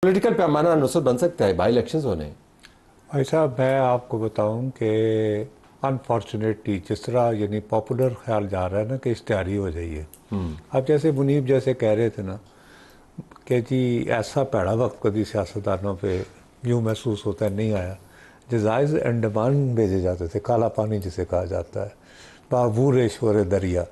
Political पैमाना नुसरत बन सकता है, बाई इलेक्शंस होने। भाई साहब, मैं आपको बताऊं कि अनफॉर्चुनेटली जिस तरह यानी पॉपुलर ख्याल जा रहा है ना कि इश्तिहारी हो जाइए। अब जैसे मुनीब जैसे कह रहे थे ना कि जी ऐसा पैड़ा वक्त कभी सियासतदानों पे यूँ महसूस होता है नहीं आया। जजाइज अंडमान भेजे जाते थे, काला पानी जिसे कहा जाता है, बाबूर शोर दरिया,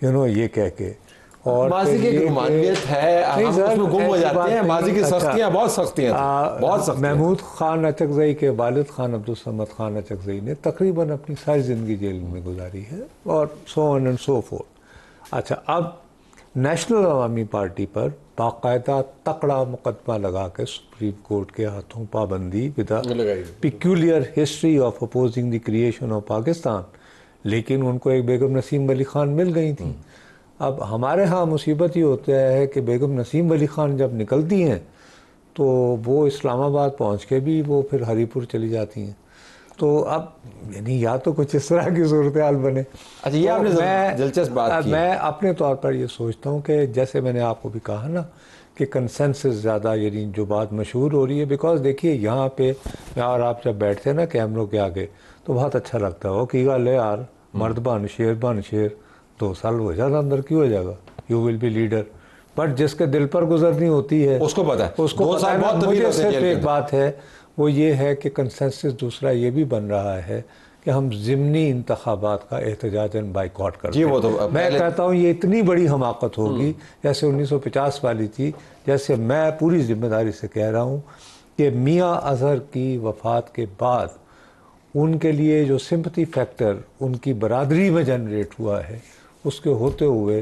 ये कह के। और माजी की एक रुमानियत है, हम उसमें गुम हो जाते हैं। माजी की सख्तियां बहुत सख्तियां थी, बहुत सख्तियां। महमूद खान अचकजई के वालिद खान अब्दुल समद खान अचकजई ने तकरीबन अपनी सारी ज़िंदगी जेल में गुजारी है और so on and so fourth. अच्छा, अब नेशनल अवामी पार्टी पर बाकायदा तकड़ा मुकदमा लगा के सुप्रीम कोर्ट के हाथों पाबंदी with peculiar history of opposing the creation of Pakistan, लेकिन उनको एक बेगम नसीम अली खान मिल गई थी। अब हमारे यहाँ मुसीबत ये होता है कि बेगम नसीम अली खान जब निकलती हैं तो वो इस्लामाबाद पहुँच के भी वो फिर हरीपुर चली जाती हैं। तो अब यानी या तो कुछ इस तरह की सूरत हाल बने। अच्छा, ये आपने दिलचस्प बात की। मैं अपने तौर पर ये सोचता हूँ कि जैसे मैंने आपको भी कहा ना कि कंसेंसस ज़्यादा यानी जो बात मशहूर हो रही है, बिकॉज देखिए यहाँ पे और आप जब बैठते हैं ना कैमरों के आगे तो बहुत अच्छा लगता है। वो की गल है यार, मर्द बन शेर 2 साल हो जाएगा, अंदर क्यों हो जाएगा, you will be leader. But जिसके दिल पर गुजरनी होती है उसको पता है, उसको 2 साल बहुत मुझे सिर्फ एक बात है, वो ये है कि कंसेंसस दूसरा ये भी बन रहा है कि हम ज़िमनी इंतखाबात का एहतजाजन बाइकआउट करते हैं। वो तो मैं कहता हूँ ये इतनी बड़ी हमाकत होगी जैसे 1950 वाली थी। जैसे मैं पूरी जिम्मेदारी से कह रहा हूँ कि मियाँ अजहर की वफ़ात के बाद उनके लिए जो सिंपथी फैक्टर उनकी बरादरी में जनरेट हुआ है, उसके होते हुए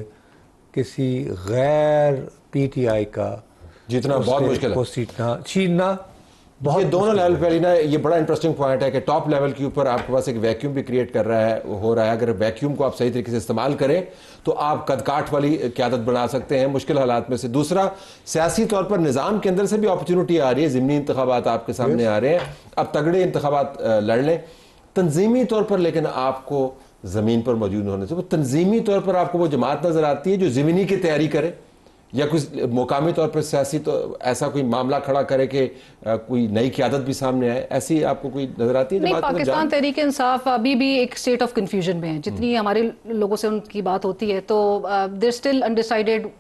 किसी गैर पीटीआई का जीतना बहुत मुश्किल है, छीनना बहुत। ये दोनों लेवल पे ना, ये बड़ा इंटरेस्टिंग पॉइंट है कि टॉप लेवल के ऊपर आपके पास एक वैक्यूम भी क्रिएट कर रहा है, हो रहा है। अगर वैक्यूम को आप सही तरीके से इस्तेमाल करें तो आप कदकाठ वाली क़यादत बना सकते हैं मुश्किल हालात में से। दूसरा, सियासी तौर पर निज़ाम के अंदर से भी अपॉर्चुनिटी आ रही है। ज़िमनी इंतखाबात आपके सामने आ रहे हैं, अब तगड़े इंतखाबात लड़ लें तंजीमी तौर पर, लेकिन आपको ज़मीन पर मौजूद होने से वो तंजीमी तौर पर आपको वो जमात नज़र आती है जो ज़मीनी की तैयारी करे या कुछ मुकामी तौर पर सियासी तो ऐसा कोई मामला खड़ा करे कि कोई नई क़यादत भी सामने आए, ऐसी आपको कोई नजर आती है? नहीं, पाकिस्तान तहरीक इंसाफ अभी भी एक स्टेट ऑफ कंफ्यूजन में है। जितनी हमारे लोगों से उनकी बात होती है तो देयर स्टिल अनडिसाइडेड,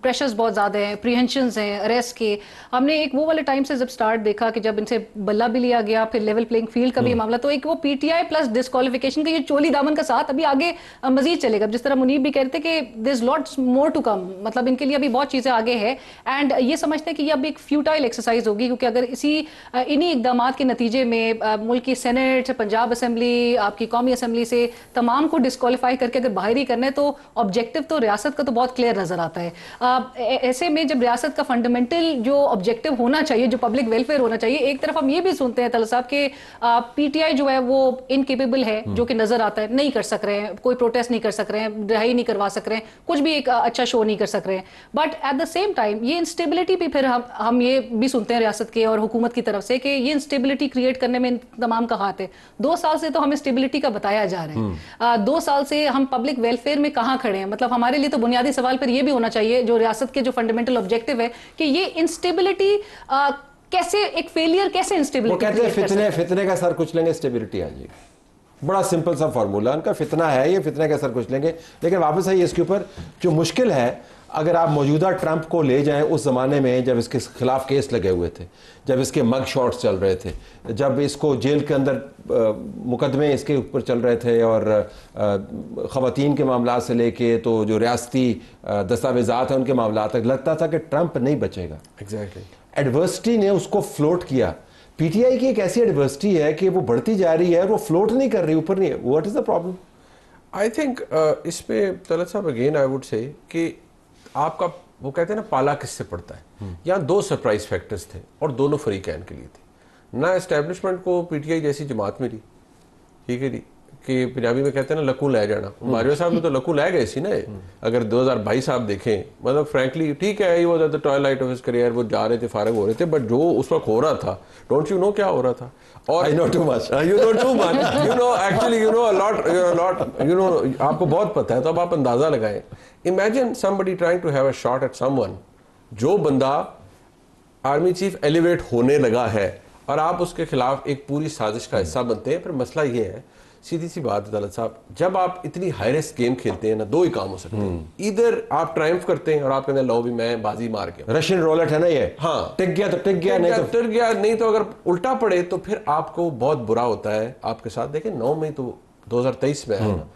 प्रेशर्स बहुत ज़्यादा हैं, प्रीहेंशंस हैं अरेस्ट के। हमने एक वो वाले टाइम से जब स्टार्ट देखा कि जब इनसे बल्ला भी लिया गया, फिर लेवल प्लेइंग फील्ड का भी मामला, तो एक वो पीटीआई प्लस डिस्क्वालिफिकेशन का ये चोली दामन का साथ अभी आगे मजीद चलेगा। जिस तरह मुनीब भी कहते थे कि there is lots more to come, मतलब इनके लिए अभी बहुत चीज़ें आगे है। एंड ये समझते हैं कि ये अब एक फ्यूटाइल एक्सरसाइज होगी, क्योंकि अगर इन्हीं इकदाम के नतीजे में मुल्क की सेनेट, पंजाब असम्बली, आपकी कौमी असम्बली से तमाम को डिस्क्वालीफाई करके अगर बाहर ही करना है तो ऑब्जेक्टिव तो रियासत का तो बहुत क्लियर नजर आता है। ऐसे में जब रियासत का फंडामेंटल जो ऑब्जेक्टिव होना चाहिए, जो पब्लिक वेलफेयर होना चाहिए, एक तरफ हम ये भी सुनते हैं तलत साहब के पीटीआई जो है वो इनकेपेबल है, जो कि नजर आता है, नहीं कर सक रहे हैं, कोई प्रोटेस्ट नहीं कर सक रहे हैं, रिहाई नहीं करवा सक रहे हैं, कुछ भी एक अच्छा शो नहीं कर सक रहे हैं। But at the same time ये इंस्टेबिलिटी भी फिर हम ये भी सुनते हैं रियासत के और हुकूमत की तरफ से कि ये इंस्टेबिलिटी क्रिएट करने में तमाम का हाथ है। 2 साल से तो हमें स्टेबिलिटी का बताया जा रहा है। 2 साल से हम पब्लिक वेलफेयर में कहाँ खड़े हैं? मतलब हमारे लिए तो बुनियादी सवाल पर यह भी होना चाहिए, जो रियासत के जो फंडामेंटल ऑब्जेक्टिव है, कि ये इंस्टेबिलिटी कैसे, एक फेलियर कैसे इंस्टेबिलिटी, वो कहते हैं फितने का सर कुछ लेंगे स्टेबिलिटी आ जाएगी। बड़ा सिंपल सा फॉर्मूला उनका, फितना है ये, फितने का सर कुछ लेंगे। लेकिन वापस आइए इसके ऊपर, जो मुश्किल है, अगर आप मौजूदा ट्रंप को ले जाएं उस ज़माने में जब इसके खिलाफ केस लगे हुए थे, जब इसके मग शॉट्स चल रहे थे, जब इसको जेल के अंदर मुकदमे इसके ऊपर चल रहे थे और ख़वातीन के मामला से लेके तो जो रियासती दस्तावेज़ात हैं उनके मामला तक, लगता था कि ट्रंप नहीं बचेगा। एग्जैक्टली। एडवर्सिटी ने उसको फ्लोट किया। पीटीआई की एक ऐसी एडवर्सिटी है कि वो बढ़ती जा रही है, वो फ्लोट नहीं कर रही, ऊपर नहीं है। What is the problem? I think इसमें तलत साहब अगेन आई वुड से कि आपका वो कहते हैं ना पाला किससे पड़ता है। यहाँ 2 सरप्राइज फैक्टर्स थे और दोनों फरीकैन के लिए थे। ना एस्टेब्लिशमेंट को पीटीआई जैसी जमात मिली, ठीक है जी, कि पंजाबी में कहते हैं ना लकू लै जाना। मारियो साहब ने तो लकू लै गए सी ना। अगर 2022 आप देखें, मतलब फ्रैंकली ठीक है, वो the Twilight of his career, वो जा रहे थे, फारग हो रहे थे, बट जो उस वक्त हो रहा था, डोंट यू नो क्या हो रहा था? और I know too much. You know too much. You know actually you know a lot. You know आपको बहुत पता है, तो अब आप अंदाजा लगाएं। Imagine somebody trying to have a shot at someone, जो बंदा आर्मी चीफ एलिवेट होने लगा है और आप उसके खिलाफ एक पूरी साजिश का हिस्सा बनते हैं, फिर मसला ये है, सीधी सी बात है तलत साहब, जब आप इतनी हाई रिस्क गेम खेलते हैं ना, दो ही काम हो सकते हैं, इधर आप ट्रायम्फ करते हैं और आप कहते हैं लो भी मैं बाजी मार गया, रशियन रोलेट है ना ये, हाँ टिक गया तो टिक गया, नहीं तो टिक गया, नहीं तो अगर उल्टा पड़े तो फिर आपको बहुत बुरा होता है आपके साथ। देखें 9 मई तो 2023 में है ना,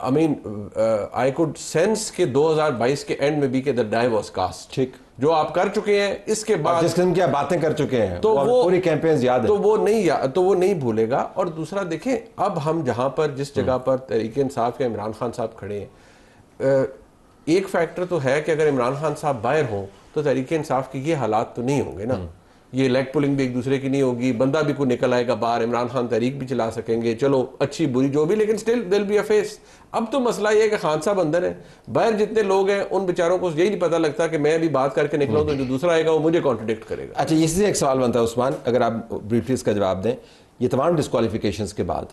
I mean I could sense के 2022 के एंड में भी के द डाई वाज कास्ट, ठीक, जो आप कर चुके हैं इसके बाद जिस किस्म की आप बातें कर चुके हैं तो वो पूरी कैंपेन्स याद है, तो वो नहीं भूलेगा। और दूसरा देखें, अब हम जहां पर जिस जगह पर तहरीक इंसाफ के इमरान खान साहब खड़े हैं, एक फैक्टर तो है कि अगर इमरान खान साहब बाहर हों तो तहरीक इंसाफ के ये हालात तो नहीं होंगे ना, ये लेग पुलिंग भी एक दूसरे की नहीं होगी, बंदा भी कोई निकल आएगा बाहर, इमरान खान तहरीक भी चला सकेंगे, चलो अच्छी बुरी जो भी, लेकिन स्टिल दिल बी अ फेस। अब तो मसला ये है कि खान साहब अंदर है, बाहर जितने लोग हैं उन बेचारों को यही नहीं पता लगता कि मैं अभी बात करके निकला हूं तो जो दूसरा आएगा वो मुझे कॉन्ट्रडिक्ट करेगा। अच्छा, इसी से एक सवाल बनता है उस्मान, अगर आप ब्रीफली इसका जवाब दें, ये तमाम डिस्क्वालिफिकेशंस के बाद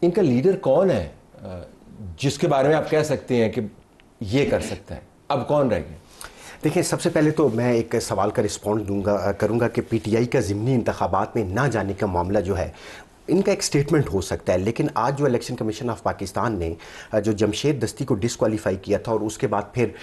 इनका लीडर कौन है जिसके बारे में आप कह सकते हैं कि ये कर सकता है, अब कौन रह गया? देखिए, सबसे पहले तो मैं एक सवाल का रिस्पॉन्स करूंगा कि पीटीआई का ज़िमनी इंतखाबात में ना जाने का मामला जो है, इनका एक स्टेटमेंट हो सकता है, लेकिन आज जो इलेक्शन कमीशन ऑफ पाकिस्तान ने जो जमशेद दस्ती को डिस्क्वालीफाई किया था और उसके बाद फिर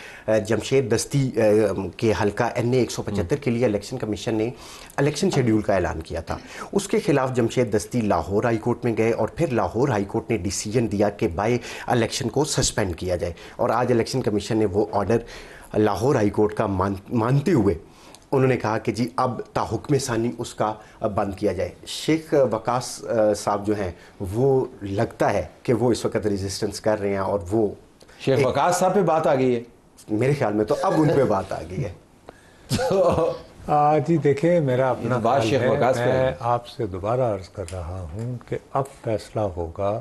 जमशेद दस्ती के हल्का NA 175 के लिए इलेक्शन कमीशन ने इलेक्शन शेड्यूल का ऐलान किया था, उसके खिलाफ जमशेद दस्ती लाहौर हाई कोर्ट में गए और फिर लाहौर हाई कोर्ट ने डिसीजन दिया कि बाय इलेक्शन को सस्पेंड किया जाए, और आज इलेक्शन कमीशन ने वो ऑर्डर लाहौर हाई कोर्ट का मानते हुए उन्होंने कहा कि जी अब ताहुक्म सानी उसका बंद किया जाए। शेख वकास साहब जो हैं वो लगता है कि वो इस वक्त रेजिस्टेंस कर रहे हैं, और वो शेख वकास साहब पे बात आ गई है मेरे ख्याल में, तो अब उन पे बात आ गई है। जी देखिए, मेरा अपना बात शेख ख्याल है, वकास पे मैं आपसे दोबारा अर्ज कर रहा हूँ कि अब फैसला होगा।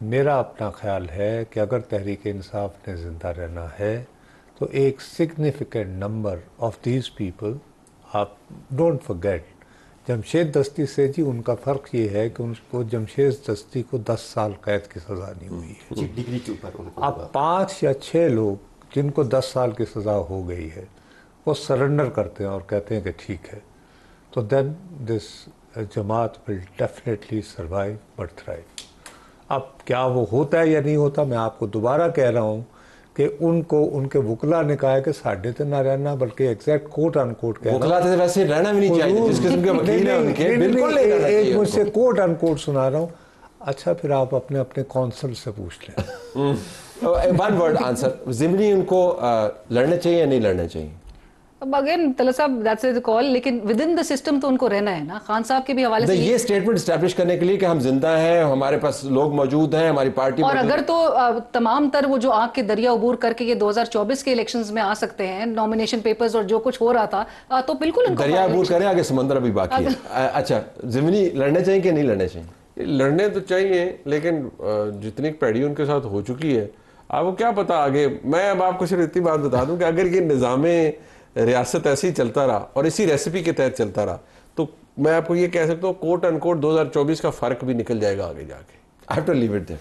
मेरा अपना ख्याल है कि अगर तहरीक इंसाफ ने ज़िंदा रहना है तो एक significant number of these people, आप डोंट फॉरगेट, जमशेद दस्ती से जी उनका फ़र्क ये है कि उनको जमशेद दस्ती को 10 साल कैद की सज़ा नहीं हुई है जी, डिग्री के ऊपर उनको अब 5 या 6 लोग जिनको 10 साल की सज़ा हो गई है वो सरेंडर करते हैं और कहते हैं कि ठीक है, तो देन दिस जमात will definitely survive but thrive. अब क्या वो होता है या नहीं होता, मैं आपको दोबारा कह रहा हूँ कि उनको उनके वकला ने कहा है कि साढ़े तो ना रहना, बल्कि एग्जैक्ट कोट अनकोट कह वकला तो वैसे रहना भी नहीं चाहिए, जिस किस्म के वकील हैं उनके बिल्कुल नहीं रहना चाहिए। एक मुझसे कोट अनकोट सुना रहा हूँ। अच्छा, फिर आप अपने अपने कौंसल से पूछ लें। वन वर्ड आंसर, ज़िमनी उनको लड़ना चाहिए या नहीं लड़ना चाहिए? अब अगेन तलत साहब दैट्स द कॉल, लेकिन विद इन द सिस्टम तो उनको रहना है ना। खान साहब के भी हवाले से ये स्टेटमेंट एस्टैब्लिश करने के लिए कि हम जिंदा हैं, हमारे पास लोग मौजूद हैं, हमारी पार्टी और अगर तो तमाम तर वो जो आग के दरिया उबूर करके ये 2024 के इलेक्शंस में आ सकते हैं, नॉमिनेशन पेपर्स और जो कुछ हो रहा था, तो बिल्कुल दरिया उबूर करें, आगे समंदर अभी बाकी है। अच्छा, ज़िमनी लड़ने चाहिए कि नहीं लड़ने चाहिए? लड़ने तो चाहिए, लेकिन जितनी पैड़ी उनके साथ हो चुकी है, आपको क्या पता आगे। मैं अब आपको सिर्फ इतनी बात बता दूं कि अगर ये निज़ामे रियासत ऐसे ही चलता रहा और इसी रेसिपी के तहत चलता रहा, तो मैं आपको ये कह सकता हूँ कोट अनकोट 2024 का फर्क भी निकल जाएगा आगे जाके। I have to leave it there.